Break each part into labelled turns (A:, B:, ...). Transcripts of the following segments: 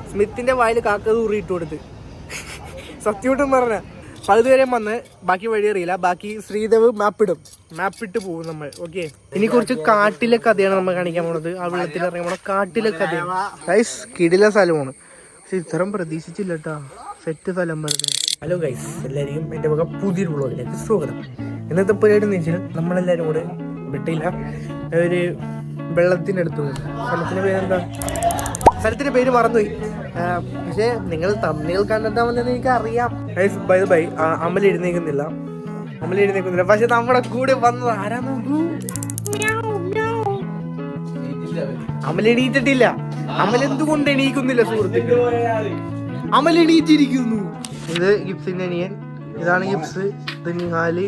A: സ്മിത്തിന്റെ വായിൽ കാക്ക ഊറിയിട്ട് കൊടുത്ത്. സത്യോട്ടും പറഞ്ഞ പകുതിവരെ വന്ന് ബാക്കി വഴി അറിയില്ല. ബാക്കി ശ്രീദേവ് മാപ്പിട്ട് പോകും നമ്മൾ. ഓക്കെ, ഇനി കുറച്ച് കാട്ടിലെ കഥയാണ് നമ്മൾ കാണിക്കാൻ പോണത്. ആ വെള്ളത്തിൽ ഇറങ്ങി പോണ കാട്ടിലെ കഥയാണ്. ഗൈസ്, കിടില സ്ഥലമാണ്. പക്ഷെ ഇത്രയും പ്രതീക്ഷിച്ചില്ല കേട്ടാ. സെറ്റ് സ്ഥലം പറഞ്ഞത്. ഹലോ ഗൈസ്, എല്ലാവരെയും എൻ്റെ വക പുതിയൊരു വ്ളോഗിലേക്ക് സ്വാഗതം. ഇന്നത്തെ പരിപാടി എന്ന് വെച്ചാൽ നമ്മളെല്ലാവരും കൂടെ വിട്ടില്ല ഒരു വെള്ളത്തിനടുത്ത് പോകും. സ്ഥലത്തിന്റെ പേരെന്താ? സ്ഥലത്തിന്റെ പേര് മറന്നുപോയി. പക്ഷെ നിങ്ങൾ തമ്മിൽ കണ്ടിട്ടാവുന്നതെന്ന് എനിക്ക് അറിയാം. ബൈ അമൽ എഴുന്നേക്കുന്നില്ല. പക്ഷെ നമ്മുടെ കൂടെ വന്നത് ആരാ നോക്കൂ. അമൽ എണീറ്റിട്ടില്ല. അമൽ എന്തുകൊണ്ട് എണീക്കുന്നില്ല സുഹൃത്തുക്കൾ? അമൽ എണീറ്റിരിക്കുന്നു. ഇത് ഗിപ്സിന്റെ അനിയൻ, ഇതാണ് ഗിപ്സ്, ഇത് നിഹാല്.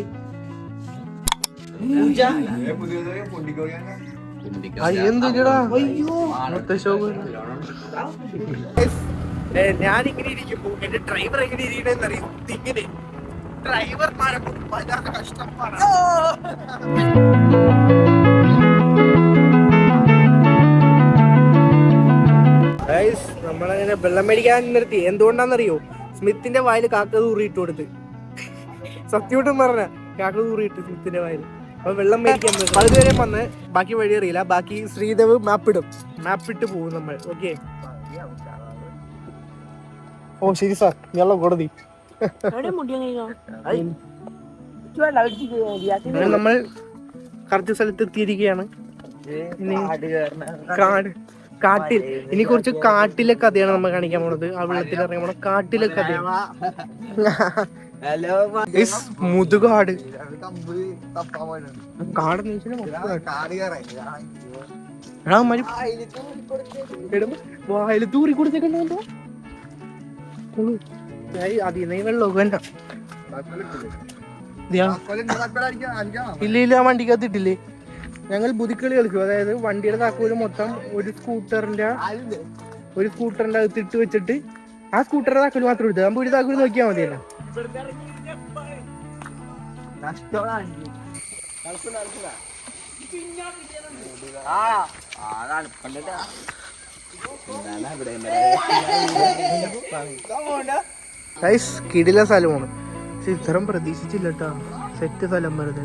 A: ഞാനിങ്ങനെ ഇരിക്കുമ്പോ എന്റെ ഡ്രൈവർ എങ്ങനെ ഇരിക്കണെന്ന് അറിയും. ഇങ്ങനെ ഡ്രൈവർമാരെ വല്ലാത്ത കഷ്ടപ്പാടാണ്. നമ്മളങ്ങനെ വെള്ളം മേടിക്കാൻ നിർത്തി. എന്തുകൊണ്ടാന്നറിയോ? സ്മിത്തിന്റെ വായിൽ കാക്ക ഊറിയിട്ട് കൊടുത്ത്. സത്യോട്ടും പറഞ്ഞ കാക്ക ഊറിയിട്ട് സ്മിത്തിന്റെ വായിൽ. അപ്പൊ വെള്ളം മേടിക്കാൻ പകുതിവരെ വന്ന് ബാക്കി വഴി അറിയില്ല. ബാക്കി ശ്രീദേവ് മാപ്പിട്ട് പോകും നമ്മൾ. ഓക്കെ, ഓ ശരി സാർ, ഞള്ള കോടതി. നമ്മൾ കറക്റ്റ് സ്ഥലത്ത് എത്തിയിരിക്കുകയാണ്. കാട്ടിൽ ഇനി കുറച്ച് കാട്ടിലെ കഥയാണ് നമ്മൾ കാണിക്കാൻ പോണത്. ആ വെള്ളത്തിൽ ഇറങ്ങി പോണ കാട്ടിലെ കഥയാണ്. മുതുകാട് വായിൽ തൂറി കൊടുത്തേക്കണ്ടോ? അതിനെ വെള്ളമൊക്കെ ഇല്ല, വണ്ടിക്കകത്തിട്ടില്ലേ? ഞങ്ങൾ ബുദ്ധിക്കളി കളിക്കും. അതായത് വണ്ടിയുടെ താക്കോല് മൊത്തം ഒരു സ്കൂട്ടറിന്റെ അകത്തിട്ട് വെച്ചിട്ട് ആ സ്കൂട്ടറിന്റെ താക്കോല് മാത്രം എടുത്തു. നമ്മൾ ഒരു താക്കോല് നോക്കിയാൽ മതിയല്ലോ. കിടില സ്ഥലമാണ്. പക്ഷെ ഇത്രയും പ്രതീക്ഷിച്ചില്ല കേട്ടാ. സെറ്റ് സ്ഥലം വെറുതെ.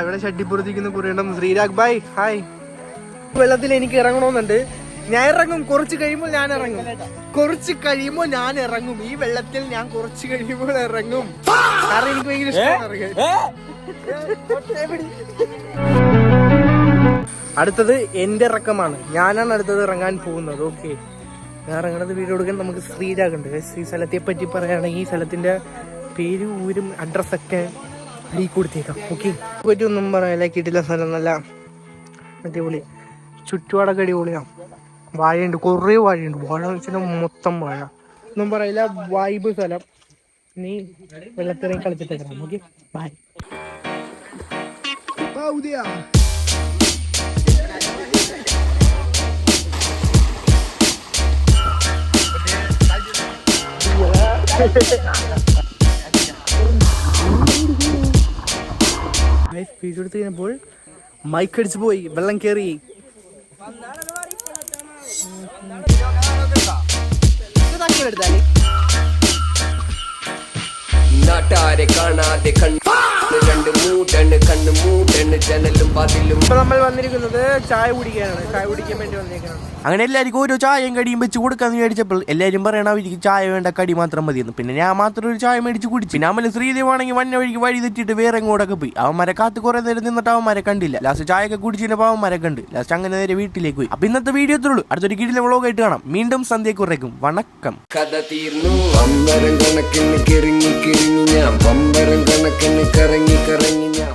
A: ഇവിടെ ഷട്ടിപ്പുറത്തിരിക്കുന്ന കുറേണ്ണം. ശ്രീരാഗ് ഭായ് ഹായ്. വെള്ളത്തിൽ എനിക്ക് ഇറങ്ങണമെന്നുണ്ട്. ഞാൻ ഇറങ്ങും. കുറച്ച് കഴിയുമ്പോൾ ഞാൻ ഇറങ്ങും. ഈ വെള്ളത്തിൽ ഞാൻ കുറച്ച് കഴിയുമ്പോൾ ഇറങ്ങും. കാരണം എനിക്ക് ഭയങ്കര ഇഷ്ടമാണ്. അടുത്തത് എന്റെ ഇറക്കമാണ്. ഞാനാണ് അടുത്തത് ഇറങ്ങാൻ പോകുന്നത്. ഓക്കെ, ഞാൻ ഇറങ്ങണത് വീഡിയോ എടുക്കാൻ നമുക്ക് ശ്രീരാഗ് ഉണ്ട്. ഈ സ്ഥലത്തെ പറ്റി പറയുകയാണെങ്കിൽ ഈ സ്ഥലത്തിന്റെ പേര്, ഊരും അഡ്രസ്സൊക്കെ ഈ കൊടുത്തേക്കാം. ഓക്കെ, പറ്റി ഒന്നും പറയാനില്ല. കിട്ടില്ല സ്ഥലം, നല്ല അടിപൊളി. ചുറ്റുപാടൊക്കെ അടിപൊളിയാണ്. വാഴയുണ്ട്, കുറേ വാഴയുണ്ട്. വാഴ എന്ന് വെച്ചാൽ മൊത്തം വാഴ. ഒന്നും പറയില്ല, വൈബ് സ്ഥലം. നീ വെള്ളത്തിറങ്ങി കളിച്ചിട്ടേക്കണം. Okay, bye. വീഡിയോ എടുത്ത് കഴിഞ്ഞപ്പോൾ മൈക്ക് അടിച്ചു പോയി, വെള്ളം കയറി. നാട്ടാരെ കാണാതെ നമ്മൾ വന്നിരിക്കുന്നത് ചായ കുടിക്കാനാണ്. ചായ കുടിക്കാൻ വേണ്ടി വന്നേക്കാണ്.
B: അങ്ങനെ എല്ലാവർക്കും ഓരോ ചായയും കടിയും വെച്ച് കൊടുക്കാന്ന് മേടിച്ചപ്പോൾ എല്ലാവരും പറയണം അവർക്ക് ചായ വേണ്ട, കടി മാത്രം മതിയെന്ന്. പിന്നെ ഞാൻ മാത്രം ഒരു ചായ മേടിച്ച് കുടിച്ചു. പിന്നെ അമ്മ ശ്രീദേവാണെങ്കിൽ വന്ന വഴിക്ക് വഴി തെറ്റിട്ട് വേറെ എങ്ങോട്ടൊക്കെ പോയി. അവന്മാരെ കാത്ത് കുറെ നേരം നിന്നിട്ട് അവന്മാരെ കണ്ടില്ല. ലാസ്റ്റ് ചായയൊക്കെ കുടിച്ചിട്ട് അവന്മാരെ കണ്ട് ലാസ്റ്റ് അങ്ങനെ നേരെ വീട്ടിലേക്ക് പോയി. അപ്പൊ ഇന്നത്തെ വീഡിയോ എത്തുള്ളൂ. അടുത്തൊരു കിടിലെ വ്ളോഗായിട്ട് കാണാം. വീണ്ടും സന്ധ്യക്കുറയ്ക്കും. വണക്കം.
C: കഥ തീർന്നു. അമ്പരം കണക്കിന് കിറങ്ങി ഞാൻ, പമ്പരം കണക്കിന് കറങ്ങി ഞാൻ.